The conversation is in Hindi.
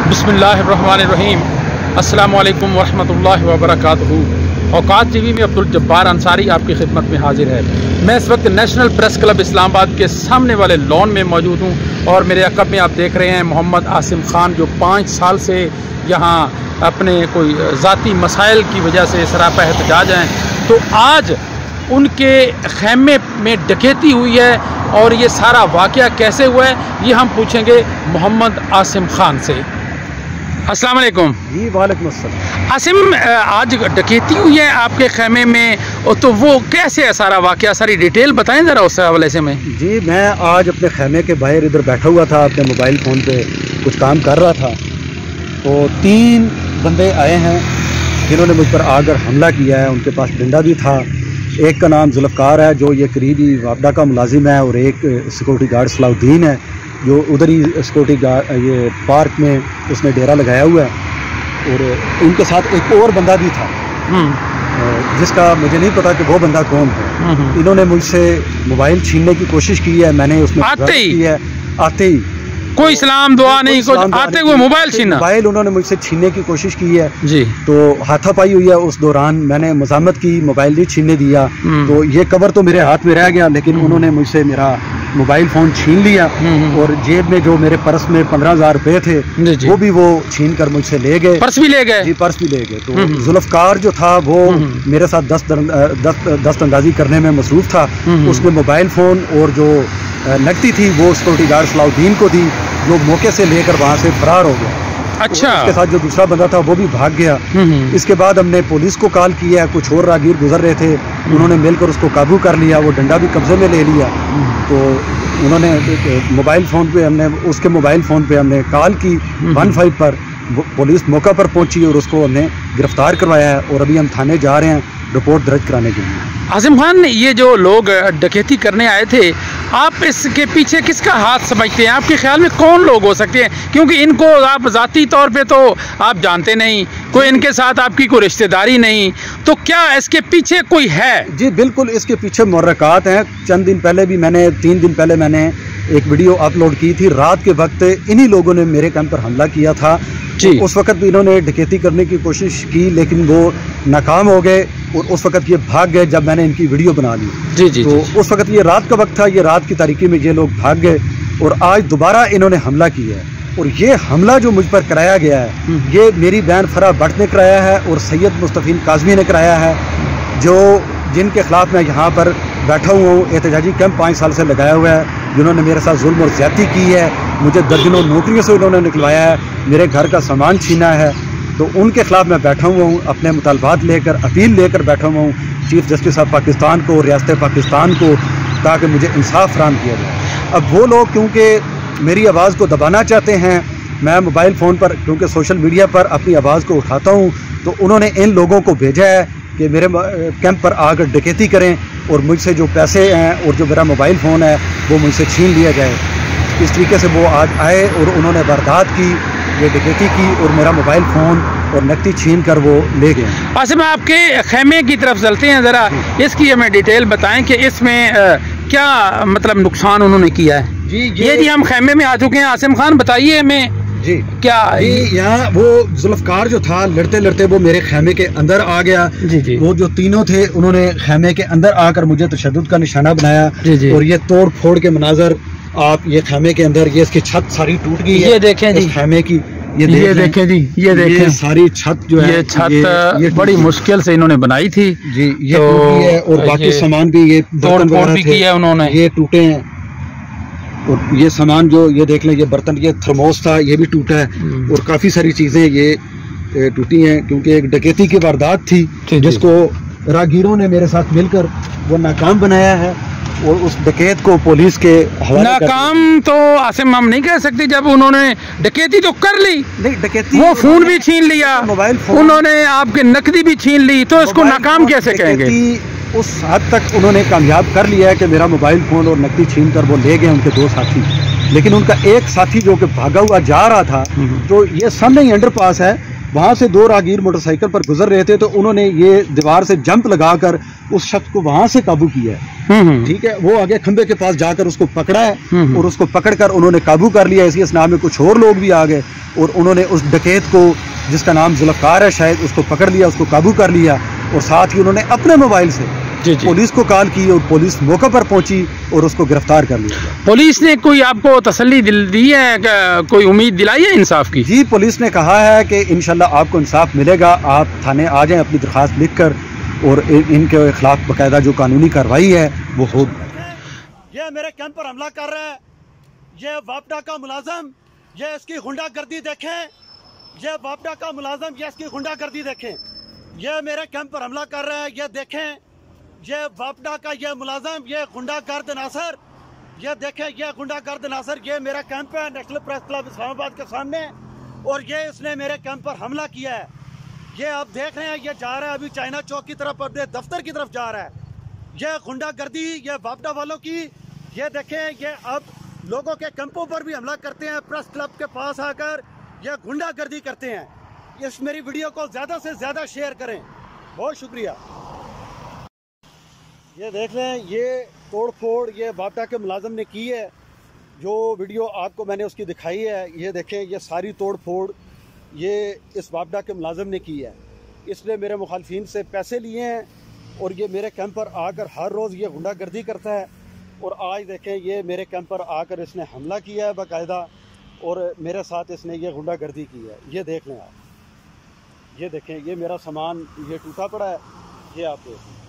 बिस्मिल्लाहिर्रहमानिर्रहीम। अस्सलामु अलैकुम वरहमतुल्लाहि वबरकातुहू। औकात टीवी में अब्दुल जब्बार अंसारी आपकी खिदमत में हाजिर है। मैं इस वक्त नेशनल प्रेस क्लब इस्लामाबाद के सामने वाले लॉन में मौजूद हूँ और मेरे अक़ब में आप देख रहे हैं मोहम्मद आसिम खान, जो 5 साल से यहाँ अपने कोई ज़ाती मसाइल की वजह से सरापा एहतजाज हैं। तो आज उनके खैमे में डकैती हुई है और ये सारा वाक़या कैसे हुआ है ये हम पूछेंगे मोहम्मद आसिम खान से। अस्सलाम वालेकुम। जी वालेकुम अस्सलाम। आसिम, आज डकैती हुई है आपके खैमे में, तो वो कैसे है सारा वाक़या, सारी डिटेल बताएं ज़रा उस हवाले से। मैं जी मैं आज अपने खैमे के बाहर इधर बैठा हुआ था, अपने मोबाइल फ़ोन पे कुछ काम कर रहा था, तो 3 बंदे आए हैं जिन्होंने मुझ पर आकर हमला किया है। उनके पास डंडा भी था। एक का नाम जुल्फ़कार है जो ये करीबी वापडा का मुलाजिम है, और एक सिक्योरिटी गार्ड सलाउद्दीन है जो उधर ही सिक्योरिटी गार्ड ये पार्क में उसने डेरा लगाया हुआ है। और उनके साथ एक और बंदा भी था जिसका मुझे नहीं पता कि वो बंदा कौन है। इन्होंने मुझसे मोबाइल छीनने की कोशिश की है। मैंने उसमें आते ही कोई इस्लाम दुआ नहीं, कुछ आते हुए मोबाइल छीना। मोबाइल उन्होंने मुझसे छीनने की कोशिश की है जी। तो हाथापाई हुई है। उस दौरान मैंने मज़ामत की, मोबाइल नहीं छीनने दिया। तो ये कवर तो मेरे हाथ में रह गया, लेकिन उन्होंने मुझसे मेरा मोबाइल फ़ोन छीन लिया और जेब में जो मेरे पर्स में 15,000 रुपये थे वो भी वो छीन कर मुझसे ले गए। पर्स भी ले गए? जी पर्स भी ले गए। तो जुल्फ़कार जो था वो मेरे साथ दस्त अंदाजी करने में मसरूफ़ था। उसने मोबाइल फ़ोन और जो नकदी थी वो सिक्योरिटी गार्ड सलाउद्दीन को दी, जो मौके से लेकर वहाँ से फरार हो गया। अच्छा। उसके साथ जो दूसरा बंदा था वो भी भाग गया। इसके बाद हमने पुलिस को कॉल किया। कुछ और राहगीर गुजर रहे थे, उन्होंने मिलकर उसको काबू कर लिया। वो डंडा भी कब्जे में ले लिया। तो उन्होंने मोबाइल फ़ोन पे उसके मोबाइल फ़ोन पे हमने कॉल की 15 पर। पुलिस मौका पर पहुंची और उसको हमने गिरफ्तार करवाया है और अभी हम थाने जा रहे हैं रिपोर्ट दर्ज कराने के लिए। आसिम खान, ये जो लोग डकैती करने आए थे, आप इसके पीछे किसका हाथ समझते हैं? आपके ख्याल में कौन लोग हो सकते हैं? क्योंकि इनको आप ज़ाती तौर पे तो आप जानते नहीं, कोई इनके साथ आपकी कोई रिश्तेदारी नहीं, तो क्या इसके पीछे कोई है? जी बिल्कुल, इसके पीछे मुहर्रकात हैं। चंद दिन पहले भी 3 दिन पहले मैंने एक वीडियो अपलोड की थी। रात के वक्त इन्हीं लोगों ने मेरे कैंप पर हमला किया था। उस वक्त भी इन्होंने डकैती करने की कोशिश की, लेकिन वो नाकाम हो गए और उस वक्त ये भाग गए जब मैंने इनकी वीडियो बना ली। जी। तो उस वक्त ये रात का वक्त था, ये रात की तारीकी में ये लोग भाग गए और आज दोबारा इन्होंने हमला किया है। और ये हमला जो मुझ पर कराया गया है ये मेरी बहन फराह भट्ट ने कराया है और सैयद मुस्तफ़ीन काज़मी ने कराया है, जो जिनके खिलाफ मैं यहाँ पर बैठा हुआ हूँ। एहतजाजी कैंप 5 साल से लगाया हुआ है, जिन्होंने मेरे साथ जुल्म और ज़्यादती की है। मुझे दर्जनों नौकरियों से उन्होंने निकलवाया है, मेरे घर का सामान छीना है। तो उनके खिलाफ मैं बैठा हुआ हूँ, अपने मुतालबात लेकर, अपील लेकर बैठा हुआ हूँ चीफ जस्टिस ऑफ पाकिस्तान को, रियासत पाकिस्तान को, ताकि मुझे इंसाफ फराहम किया जाए। अब वो लोग क्योंकि मेरी आवाज़ को दबाना चाहते हैं, मैं मोबाइल फ़ोन पर क्योंकि सोशल मीडिया पर अपनी आवाज़ को उठाता हूँ, तो उन्होंने इन लोगों को भेजा है कि मेरे कैंप पर आकर डकैती करें और मुझसे जो पैसे हैं और जो मेरा मोबाइल फ़ोन है वो मुझसे छीन लिया जाए। इस तरीके से वो आज आए और उन्होंने वारदात की, ये डकैती की और मेरा मोबाइल फ़ोन और नकदी छीन कर वो ले गए। आसिम, आपके खैमे की तरफ चलते हैं, ज़रा इसकी हमें डिटेल बताएं कि इसमें क्या मतलब नुकसान उन्होंने किया है। जी हम खैमे में आ चुके हैं। आसिम खान, बताइए हमें जी क्या यहाँ वो जुल्फ़कार जो था लड़ते लड़ते वो मेरे खैमे के अंदर आ गया। जी। वो जो तीनों थे उन्होंने खैमे के अंदर आकर मुझे तशद्दुद का निशाना बनाया। जी। और ये तोड़ फोड़ के मनाजर आप ये खैमे के अंदर, ये इसकी छत सारी टूट गई है। ये देखें जी खैमे की, ये देखें जी, ये देखें सारी छत जो है, ये छत ये बड़ी मुश्किल से इन्होंने बनाई थी जी। ये टूटी है और बाकी सामान भी ये तोड़ फोड़ भी किया है उन्होंने, ये टूटे हैं। और ये सामान जो ये देख लें, ये बर्तन, ये थर्मोस था, ये भी टूटा है और काफ़ी सारी चीज़ें ये टूटी हैं क्योंकि एक डकैती की वारदात थी जिसको राहगीरों ने मेरे साथ मिलकर वो नाकाम बनाया है और उस डकैत को पुलिस के हवाले नाकाम तो आसिम हम नहीं कह सकते, जब उन्होंने डकैती तो कर ली, नहीं डकैती, वो फ़ोन भी छीन लिया, मोबाइल फ़ोन, उन्होंने आपके नकदी भी छीन ली, तो इसको नाकाम कैसे कहेंगे? उस हद तक उन्होंने कामयाब कर लिया है कि मेरा मोबाइल फ़ोन और नकदी छीन कर वो ले गए उनके 2 साथी। लेकिन उनका एक साथी जो कि भागा हुआ जा रहा था, तो ये सामने ही अंडरपास है, वहाँ से 2 राहगीर मोटरसाइकिल पर गुजर रहे थे, तो उन्होंने ये दीवार से जंप लगाकर उस शख्स को वहाँ से काबू किया है। ठीक है, वो आगे खंबे के पास जाकर उसको पकड़ा है और उसको पकड़कर उन्होंने काबू कर लिया। इसी असना में कुछ और लोग भी आ गए और उन्होंने उस डकैत को, जिसका नाम जुल्फकार है शायद, उसको पकड़ लिया, उसको काबू कर लिया। और साथ ही उन्होंने अपने मोबाइल से पुलिस को कॉल की और पुलिस मौके पर पहुंची और उसको गिरफ्तार कर लिया। पुलिस ने कोई आपको तसल्ली दी है, कोई उम्मीद दिलाई है इंसाफ की? जी, पुलिस ने कहा है कि इंशाल्लाह आपको इंसाफ मिलेगा, आप थाने आ जाएं अपनी दरख्वास्त लिखकर और इनके खिलाफ बाकायदा जो कानूनी कार्रवाई है वो होगी। ये मेरे कैंप पर हमला कर रहा है, ये वापडा का मुलाजम, ये इसकी गुंडागर्दी देखें, ये वापडा का मुलाजम, ये इसकी गुंडागर्दी देखें, ये मेरे कैंप पर हमला कर रहा है, ये देखें, ये वापडा का ये मुलाजम, ये गुंडागर्द नासर, ये देखें, ये गुंडागर्द नासर, ये मेरा कैंप है नेशनल प्रेस क्लब इस्लामाबाद के सामने, और ये इसने मेरे कैंप पर हमला किया है। ये आप देख रहे हैं, ये जा रहा है अभी चाइना चौक की तरफ, अपने दफ्तर की तरफ जा रहा है। ये गुंडागर्दी ये वापडा वालों की, ये देखें, ये अब लोगों के कैंपों पर भी हमला करते हैं, प्रेस क्लब के पास आकर ये गुंडागर्दी करते हैं। इस मेरी वीडियो को ज़्यादा से ज़्यादा शेयर करें, बहुत शुक्रिया। ये देख लें, ये तोड़ फोड़ ये वापडा के मुलाजम ने की है, जो वीडियो आपको मैंने उसकी दिखाई है। ये देखें, ये सारी तोड़ फोड़ ये इस वापडा के मुलाजम ने की है। इसने मेरे मुखालफिन से पैसे लिए हैं और ये मेरे कैंप पर आकर हर रोज़ ये गुंडागर्दी करता है। और आज देखें, ये मेरे कैंप पर आकर इसने हमला किया है बाकायदा, और मेरे साथ इसने ये गुंडागर्दी की है। ये देख लें आप, ये देखें, ये मेरा सामान ये टूटा पड़ा है, ये आप देखें।